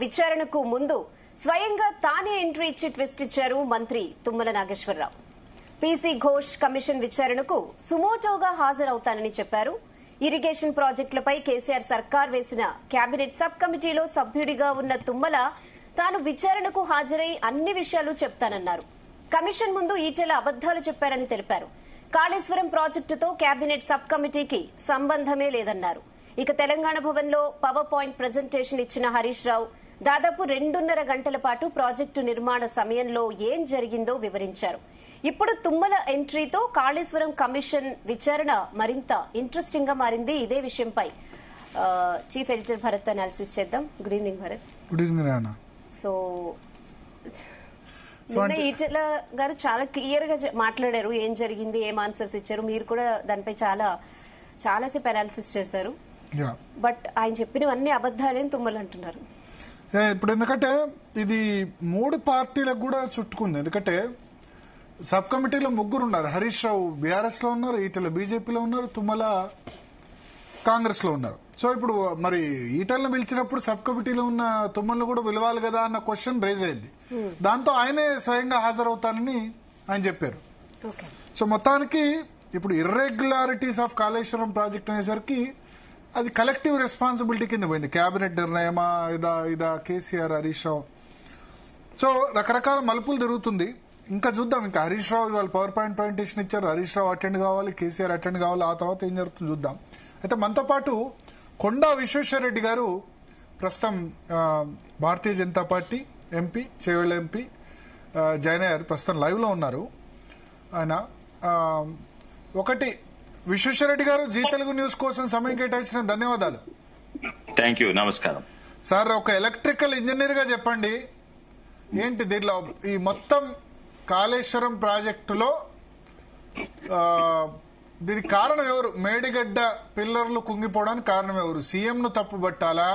విచారణకు ముందు స్వయంగా తానే ఎంట్రీ ఇచ్చి ట్విస్ట్ ఇచ్చారు మంత్రి తుమ్మల నాగేశ్వరరావు. పీసీ ఘోష్ కమిషన్ విచారణకు సుమోటోగా హాజరవుతానని చెప్పారు. ఇరిగేషన్ ప్రాజెక్టులపై కేసీఆర్ సర్కార్ వేసిన కేబినెట్ సబ్ కమిటీలో సభ్యుడిగా ఉన్న తుమ్మల తాను విచారణకు హాజరై అన్ని విషయాలు చెప్తానన్నారు. కమిషన్ ముందు ఈటెల అబద్దాలు చెప్పారని తెలిపారు. కాళేశ్వరం ప్రాజెక్టుతో కేబినెట్ సబ్ కమిటీకి సంబంధమే లేదన్నారు. ఇక తెలంగాణ భవన్ లో పవర్ పాయింట్ ప్రెజెంటేషన్ ఇచ్చిన హరీష్ రావు దాదాపు 2.5 గంటల పాటు ప్రాజెక్టు నిర్మాణ సమయంలో ఏం జరిగిందో వివరించారు. ఇప్పుడు తుమ్మల ఎంట్రీతో కాళేశ్వరం కమిషన్ విచారణ మరింత ఇంట్రెస్టింగ్ గా మారింది. ఇదే విషయంపై చీఫ్ ఎడిటర్ భరత్ అనాలిసిస్ చేద్దాం. Good evening Bharat. Good evening రానా. సో నిన్న ఈటెల గారు చాలా క్లియర్ గా మాట్లాడారు, ఏం జరిగింది, ఏం ఆన్సర్స్ ఇచ్చారు. మీరు కూడా దానిపై చాలాసేపు అనాలిసిస్ చేశారు. బట్ ఆయన చెప్పినవన్నీ అబద్దాలేని తుమ్మలు అంటున్నారు. ఇప్పుడు ఎందుకంటే ఇది 3 పార్టీలకు కూడా చుట్టుకుంది. ఎందుకంటే సబ్ కమిటీలో 3 ఉన్నారు. హరీష్ రావు బీఆర్ఎస్ లో ఉన్నారు, ఈటెల బీజేపీలో ఉన్నారు, తుమ్మల కాంగ్రెస్ లో ఉన్నారు. సో ఇప్పుడు మరి ఈటెలను పిలిచినప్పుడు సబ్ కమిటీలో ఉన్న తుమ్మలను కూడా పిలవాలి కదా అన్న క్వశ్చన్ రేజ్ అయింది. దాంతో ఆయనే స్వయంగా హాజరవుతానని ఆయన చెప్పారు. సో మొత్తానికి ఇప్పుడు ఇర్రెగ్యులారిటీస్ ఆఫ్ కాళేశ్వరం ప్రాజెక్ట్ అనేసరికి అది కలెక్టివ్ రెస్పాన్సిబిలిటీ కింద పోయింది. కేబినెట్ నిర్ణయమా ఇదా కేసీఆర్ హరీష్ రావు. సో రకరకాల మలుపులు తిరుగుతుంది. ఇంకా చూద్దాం. ఇంకా హరీష్ రావు ఇవాళ పవర్ పాయింట్ ప్రజెంటేషన్ ఇచ్చారు. హరీష్ రావు అటెండ్ కావాలి, కేసీఆర్ అటెండ్ కావాలి. ఆ తర్వాత ఏం జరుగుతుందో చూద్దాం. అయితే మనతో పాటు కొండా విశ్వేశ్వరరెడ్డి గారు ప్రస్తుతం Bharatiya Janata party MP, Chevella MP join అయ్యారు. ప్రస్తుతం లైవ్ లో ఉన్నారు ఆయన. ఒకటి విశ్వేశ్వరరెడ్డి గారు, జీ తెలుగు న్యూస్ కోసం సమయం కేటాయించిన ధన్యవాదాలు. Thank you. నమస్కారం సార్. ఒక ఎలక్ట్రికల్ ఇంజనీర్ గా చెప్పండి, ఏంటి దీంట్లో ఈ మొత్తం కాళేశ్వరం ప్రాజెక్టులో దీనికి కారణం ఎవరు? మేడిగడ్డ పిల్లర్లు కుంగిపోవడానికి కారణం ఎవరు? సీఎం ను తప్పుబట్టాలా,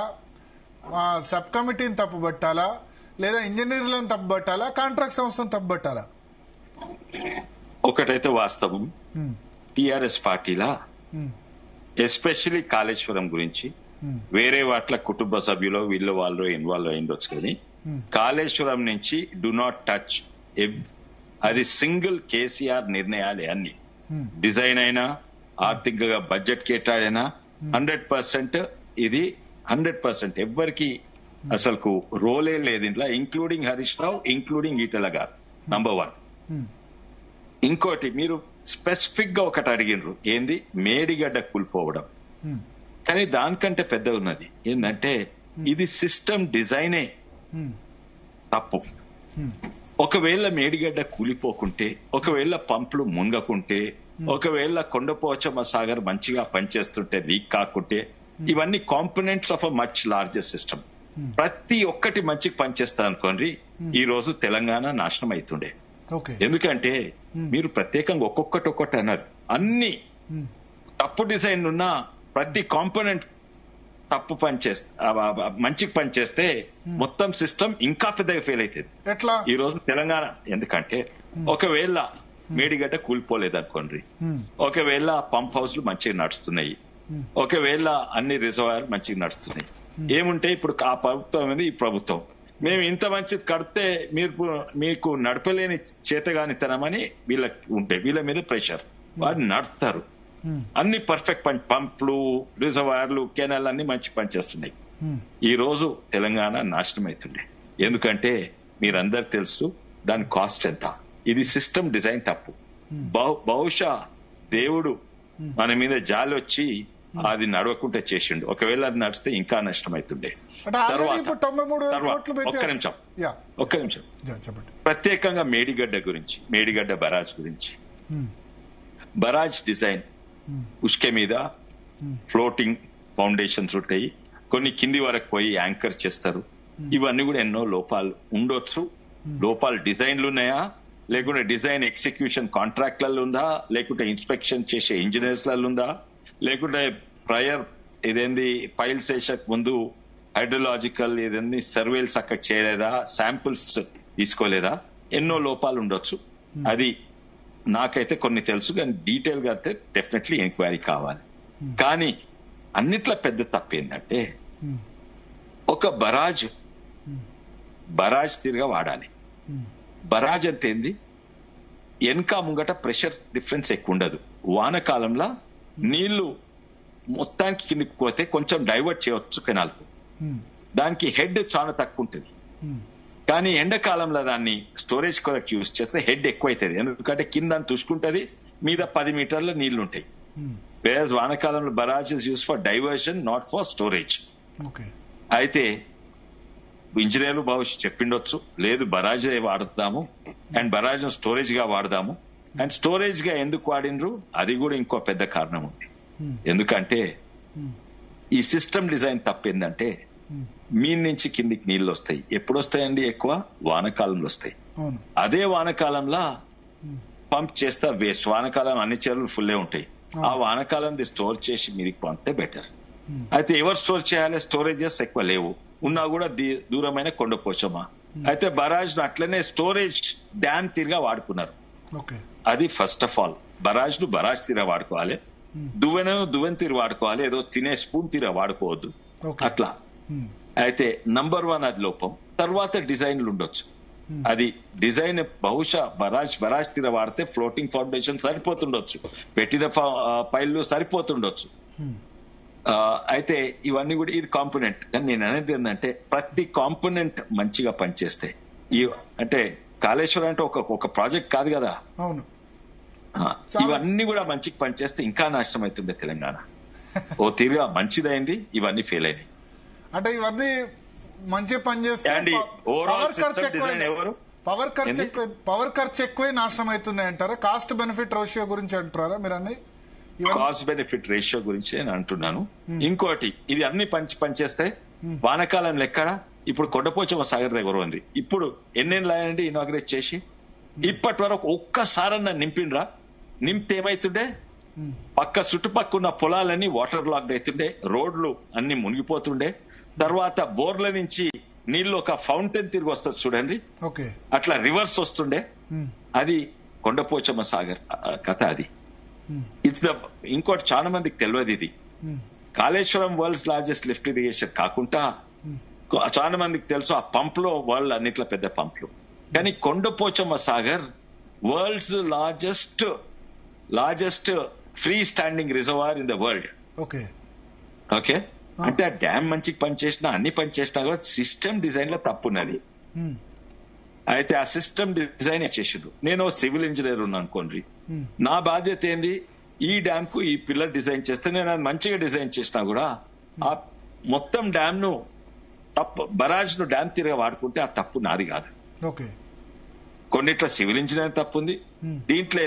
సబ్ కమిటీని తప్పుబట్టాలా, లేదా ఇంజనీర్లను తప్పుబట్టాలా, కాంట్రాక్ట్ సంస్థను తప్పుబట్టాలా? ఒకటైతే వాస్తవం, టిఆర్ఎస్ పార్టీలా ఎస్పెషలీ కాళేశ్వరం గురించి వేరే వాట్ల కుటుంబ సభ్యులు వీళ్ళు వాళ్ళు ఇన్వాల్వ్ అయ్యిండొచ్చు, కానీ కాళేశ్వరం నుంచి డు నాట్ టచ్. అది సింగిల్ కేసీఆర్ నిర్ణయాలే అన్ని. డిజైన్ అయినా, ఆర్థికంగా బడ్జెట్ కేటాడైనా 100% ఇది 100% ఎవ్వరికి అసలు రోలే లేదు ఇంట్లో, ఇంక్లూడింగ్ హరీష్ రావు, ఇంక్లూడింగ్ ఈటెల గారు. నంబర్ 1. ఇంకోటి మీరు స్పెసిఫిక్ గా ఒకటి అడిగినరు, ఏంది మేడిగడ్డ కూలిపోవడం. కానీ దానికంటే పెద్ద ఉన్నది ఏంటంటే ఇది సిస్టమ్ డిజైనే తప్పు. ఒకవేళ మేడిగడ్డ కూలిపోకుంటే, ఒకవేళ పంపులు మునగకుంటే, ఒకవేళ కొండపోచమ్మ సాగర్ మంచిగా పనిచేస్తుంటే, లీక్ కాకుంటే, ఇవన్నీ components of a much larger system. ప్రతి ఒక్కటి మంచిగా పనిచేస్తా అనుకోండి, ఈ రోజు తెలంగాణ నాశనం అవుతుండే. ఎందుకంటే మీరు ప్రత్యేకంగా ఒక్కొక్కటి అన్నారు. అన్ని తప్పు డిజైన్ ఉన్న ప్రతి కాంపోనెంట్ తప్పు పనిచేస్తే, మంచిగా పనిచేస్తే మొత్తం సిస్టమ్ ఇంకా పెద్దగా ఫెయిల్ అవుతుంది. ఈ రోజు తెలంగాణ ఎందుకంటే ఒకవేళ మేడిగడ్డ కూలిపోలేదు అనుకోండి, ఒకవేళ పంప్ హౌస్లు మంచిగా నడుస్తున్నాయి, ఒకవేళ అన్ని రిజర్వాయర్ మంచిగా నడుస్తున్నాయి, ఏముంటే ఇప్పుడు ఆ ప్రభుత్వం అనేది ఈ ప్రభుత్వం మేము ఇంత మంచిది కడితే మీకు నడపలేని చేతగానితనమని వీళ్ళకి ఉంటే వీళ్ళ మీద ప్రెషర్, వారు నడుస్తారు. అన్ని పర్ఫెక్ట్ పంపులు, రిజర్వాయర్లు, కెనాల్ అన్ని మంచి పనిచేస్తున్నాయి. ఈ రోజు తెలంగాణ నాశనం అవుతుండే. ఎందుకంటే మీరందరు తెలుసు దాని కాస్ట్ ఎంత. ఇది సిస్టమ్ డిజైన్ తప్పు. బహుశా దేవుడు మన మీద జాలి వచ్చి అది నడవకుండా చేసిండు. ఒకవేళ అది నడిస్తే ఇంకా నష్టం అవుతుండే. ఒక్క నిమిషం ప్రత్యేకంగా మేడిగడ్డ గురించి, మేడిగడ్డ బరాజ్ గురించి. బరాజ్ డిజైన్ ఉష్కె మీద ఫ్లోటింగ్ ఫౌండేషన్స్ ఉంటాయి, కొన్ని కింది వరకు పోయి యాంకర్ చేస్తారు. ఇవన్నీ కూడా ఎన్నో లోపాలు ఉండొచ్చు. లోపాలు డిజైన్లు ఉన్నాయా, లేకుంటే డిజైన్ ఎగ్జిక్యూషన్ కాంట్రాక్ట్లలో ఉందా, లేకుంటే ఇన్స్పెక్షన్ చేసే ఇంజనీర్స్లలో ఉందా, లేకుంటే ప్రయర్ ఇదేంది ఫైల్స్ వేసక ముందు హైడ్రలాజికల్ ఇదేంది సర్వేల్స్ అక్కడ చేయలేదా, శాంపుల్స్ తీసుకోలేదా, ఎన్నో లోపాలు ఉండొచ్చు. అది నాకైతే కొన్ని తెలుసు, కానీ డీటెయిల్ గా అయితే డెఫినెట్లీ ఎంక్వైరీ కావాలి. కానీ అన్నిట్లో పెద్ద తప్పు ఏంటంటే ఒక బరాజ్ బరాజ్ తీరుగా వాడాలి. బరాజ్ అంటే ఏంది? వెనక ముంగట ప్రెషర్ డిఫరెన్స్ ఎక్కువ ఉండదు. వానకాలంలో నీళ్లు మొత్తానికి కిందికి పోతే కొంచెం డైవర్ట్ చేయవచ్చు కెనాల్కు, దానికి హెడ్ చాలా తక్కువ ఉంటుంది. కానీ ఎండాకాలంలో దాన్ని స్టోరేజ్ కొరకు యూజ్ చేస్తే హెడ్ ఎక్కువ అవుతుంది, ఎందుకంటే కింద తుసుకుంటది, మీద 10 మీటర్ల నీళ్లు ఉంటాయి. వేర్ వానకాలంలో barrage is use for diversion, not for storage. అయితే ఇంజనీర్లు భవిష్యత్ చెప్పిండొచ్చు, లేదు బరాజ్ వాడదాము అండ్ బరాజ్ స్టోరేజ్ గా వాడదాము. అండ్ స్టోరేజ్ గా ఎందుకు వాడినరు, అది కూడా ఇంకో పెద్ద కారణం ఉంది. ఎందుకంటే ఈ సిస్టమ్ డిజైన్ తప్పేందంటే మీ నుంచి కిందికి నీళ్లు వస్తాయి. ఎప్పుడు వస్తాయండి? ఎక్కువ వానకాలంలో వస్తాయి. అదే వానకాలంలో పంప్ చేస్తే వేస్ట్. వానకాలం అన్ని చెరువులు ఫుల్లే ఉంటాయి. ఆ వానకాలం స్టోర్ చేసి మీదికి పంపితే బెటర్. అయితే ఎవరు స్టోర్ చేయాలి? స్టోరేజెస్ ఎక్కువ లేవు, ఉన్నా కూడా దూరమైన కొండపోచమ్మ. అయితే బరాజ్ అట్లనే స్టోరేజ్ డ్యామ్ తీరుగా వాడుకున్నారు. అది ఫస్ట్ ఆఫ్ ఆల్ బరాజ్ ను బరాజ్ తీరా వాడుకోవాలి, దువ్వెన తీరు వాడుకోవాలి, ఏదో తినే స్పూన్ తీరా వాడుకోవద్దు అట్లా. అయితే నంబర్ 1 అది లోపం. తర్వాత డిజైన్లు ఉండొచ్చు. అది డిజైన్ బహుశా బరాజ్ తీర వాడితే ఫ్లోటింగ్ ఫౌండేషన్ సరిపోతుండొచ్చు, పెట్టిన పైళ్ళు సరిపోతుండొచ్చు. అయితే ఇవన్నీ కూడా ఇది కాంపోనెంట్. కానీ నేను అనేది ఏంటంటే ప్రతి కాంపోనెంట్ మంచిగా పనిచేస్తాయి. అంటే కాళేశ్వరం అంటే ఒక ప్రాజెక్ట్ కాదు కదా, ఇవన్నీ కూడా మంచిగా పనిచేస్తే ఇంకా నాశనం అవుతుండే తెలంగాణ. ఓ తీరుగా మంచిదైంది, ఇవన్నీ ఫెయిల్ అయినాయి. అంటే ఇవన్నీ మంచిగా పనిచేస్తే పవర్ ఖర్చు ఎక్కువ నాశనం అవుతున్నాయి అంటారా? కాస్ట్ బెనిఫిట్ రేషియో గురించి అంటారా మీరు? అన్ని కాస్ట్ బెనిఫిట్ రేషియో గురించి నేను అంటున్నాను. ఇంకోటి, ఇది అన్ని పనిచేస్తే వానకాలం లెక్కడ ఇప్పుడు కొండపోచమ్మ సాగర్ దగ్గర ఉంది. ఇప్పుడు ఎన్నేళ్ళు అయ్యండి ఇనాగ్రేట్ చేసి? ఇప్పటి వరకు ఒక్కసారన్నా నింపిండ్రా? నింపితే ఏమైతుండే? చుట్టుపక్క ఉన్న పొలాలన్నీ వాటర్ లాక్ అవుతుండే, రోడ్లు అన్ని మునిగిపోతుండే. తర్వాత బోర్ల నుంచి నీళ్లు ఒక ఫౌంటైన్ తిరిగి వస్తుంది చూడండి, అట్లా రివర్స్ వస్తుండే. అది కొండపోచమ్మ సాగర్ కథ. అది ఇంకోటి చాలా మందికి తెలియదు. ఇది Kaleshwaram world's largest lift irrigation కాకుండా చాలా మందికి తెలుసు ఆ పంప్ లో వరల్డ్ అన్నిట్లో పెద్ద పంప్లు. కానీ Kondapochamma Sagar world's largest free standing reservoir in the world. Okay, అంటే ఆ డ్యామ్ మంచిగా పనిచేసినా అన్ని పనిచేసినా కూడా సిస్టమ్ డిజైన్ లో తప్పున్నది. అయితే ఆ సిస్టమ్ డిజైన్ చేసిండ్రు. నేను సివిల్ ఇంజనీర్ ఉన్నా అనుకోండి, నా బాధ్యత ఏంది? ఈ డ్యామ్ కు ఈ పిల్లర్ డిజైన్ చేస్తే నేను అది మంచిగా డిజైన్ చేసినా కూడా ఆ మొత్తం డ్యామ్ ను బరాజ్ ను డ్యామ్ తీరుగా వాడుకుంటే ఆ తప్పు నాది కాదు. కొన్నిట్ల సివిల్ ఇంజనీర్ తప్పు ఉంది. దీంట్లో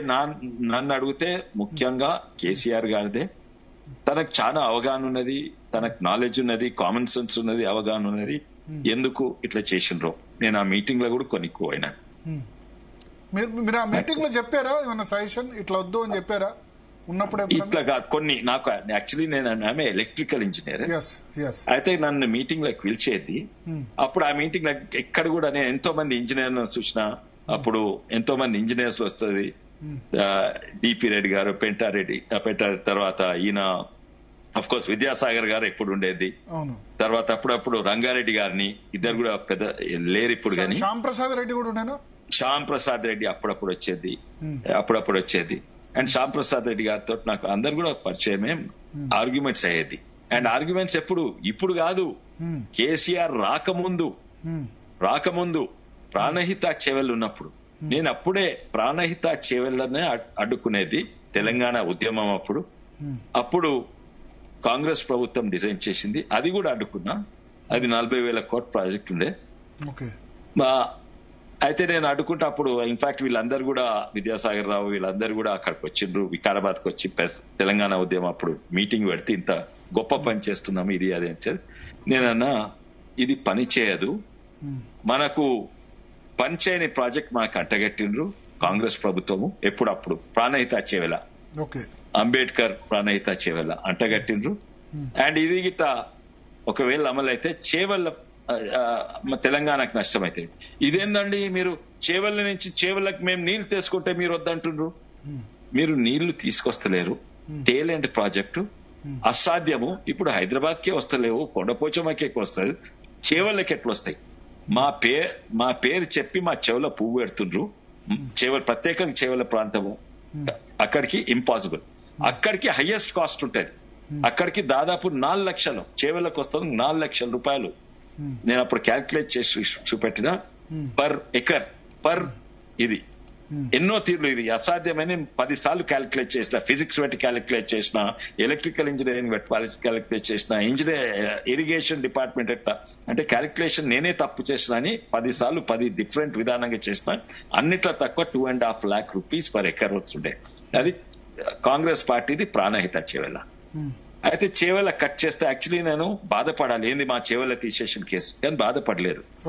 నన్ను అడిగితే ముఖ్యంగా కేసీఆర్ గారిదే. తనకు చాలా అవగాహన ఉన్నది, తనకు నాలెడ్జ్ ఉన్నది, కామన్ సెన్స్ ఉన్నది, అవగాహన ఉన్నది. ఎందుకు ఇట్లా చేసిండ్రో నేను ఆ మీటింగ్ లో కూడా కొనుక్కోయినా. మీరు ఆ మీటింగ్ లో చెప్పారా ఏమన్నా సజెషన్ ఇట్లా వద్దు అని చెప్పారా? ఉన్నప్పుడు ఇట్లా కాదు కొన్ని. నాకు యాక్చువల్లీ నేను ఆమె ఎలక్ట్రికల్ ఇంజనీర్. అయితే నన్ను మీటింగ్ లోకి పిలిచేది. అప్పుడు ఆ మీటింగ్ లో ఎక్కడ కూడా నేను ఎంతో మంది ఇంజనీర్లను చూసిన. అప్పుడు ఎంతో మంది ఇంజనీర్స్ వస్తుంది. డిపి రెడ్డి గారు, పెంటారెడ్డి, తర్వాత ఈయన అఫ్ కోర్స్ విద్యాసాగర్ గారు ఎప్పుడు ఉండేది. తర్వాత అప్పుడప్పుడు రంగారెడ్డి గారిని, ఇద్దరు కూడా పెద్ద లేరు ఇప్పుడు. కానీ శ్యామ్ ప్రసాద్ రెడ్డి కూడా ఉండేనా? శ్యామ్ ప్రసాద్ రెడ్డి అప్పుడప్పుడు వచ్చేది. అండ్ శ్యామ్ ప్రసాద్ రెడ్డి గారితో నాకు అందరు కూడా పరిచయమే. ఆర్గ్యుమెంట్స్ అయ్యేది. అండ్ ఆర్గ్యుమెంట్స్ ఇప్పుడు కాదు, కేసీఆర్ రాకముందు ప్రాణహిత చేవెళ్ళు ఉన్నప్పుడు నేను అప్పుడే ప్రాణహిత చేవెళ్ళనే అడ్డుకునేది. తెలంగాణ ఉద్యమం అప్పుడు కాంగ్రెస్ ప్రభుత్వం డిజైన్ చేసింది, అది కూడా అడ్డుకున్నా. అది 40,000 కోట్ల ప్రాజెక్ట్ ఉండే. అయితే నేను అడ్డుకుంటే అప్పుడు ఇన్ఫాక్ట్ వీళ్ళందరూ కూడా, విద్యాసాగర్ రావు వీళ్ళందరూ కూడా అక్కడికి వచ్చిండ్రు, వికారాబాద్కి వచ్చి తెలంగాణ ఉద్యమం అప్పుడు మీటింగ్ పెడితే ఇంత గొప్ప పని చేస్తున్నాము ఇది అది అని. నేనన్నా ఇది పని చేయదు, మనకు పనిచేయని ప్రాజెక్ట్ మనకు అంటగట్టిండ్రు కాంగ్రెస్ ప్రభుత్వము. ఎప్పుడప్పుడు ప్రాణహిత చేవెళ్ళ, అంబేద్కర్ ప్రాణహిత చేవెళ్ళ అంటగట్టిండ్రు. అండ్ ఇది గిట్ట ఒకవేళ అమలైతే చేవెళ్ళ తెలంగాణకు నష్టమైతే. ఇదేందండి మీరు చేవెళ్ళ నుంచి చేవెళ్ళకి మేము నీళ్లు తీసుకుంటే మీరు వద్దంటుండ్రు. మీరు నీళ్లు తీసుకొస్తలేరు, తేలేంటి ప్రాజెక్టు అసాధ్యము. ఇప్పుడు హైదరాబాద్ కే వస్తలేవు, కొండపోచమ్మకి ఎక్కువ వస్తుంది, చేవెళ్ళకి ఎట్లా వస్తాయి? మా పేరు చెప్పి మా చెవుల పువ్వు పెడుతుండ్రు. ప్రత్యేకంగా చేవల ప్రాంతము అక్కడికి ఇంపాసిబుల్. అక్కడికి హైయెస్ట్ కాస్ట్ ఉంటుంది. అక్కడికి దాదాపు 4 లక్షలు చేవలకు వస్తుంది. 4 లక్షల రూపాయలు నేను అప్పుడు క్యాల్కులేట్ చేసి చూపెట్టిన పర్ ఎకర్ పర్ ఇది. ఎన్నో తీర్లు ఇది అసాధ్యమైన 10 సార్లు క్యాలిక్యులేట్ చేసిన, ఫిజిక్స్ పెట్టి క్యాలిక్యులేట్ చేసిన, ఎలక్ట్రికల్ ఇంజనీరింగ్ పెట్టి క్యాలిక్యులేట్ చేసిన, ఇరిగేషన్ డిపార్ట్మెంట్ ఎట్లా అంటే క్యాలిక్యులేషన్ నేనే తప్పు చేసిన అని 10 సార్లు 10 డిఫరెంట్ విధానంగా చేసిన. అన్నిట్లో తక్కువ 2.5 lakh rupees పర్ ఎకర్ వస్తుండే. అది కాంగ్రెస్ పార్టీది ప్రాణహిత చేవెళ్ళ. అయితే చేవెళ్ళ కట్ చేస్తే యాక్చువల్లీ నేను బాధపడాలి, ఏంది మా చేవెళ్ళ తీసేసిన కేసు, కానీ బాధపడలేదు.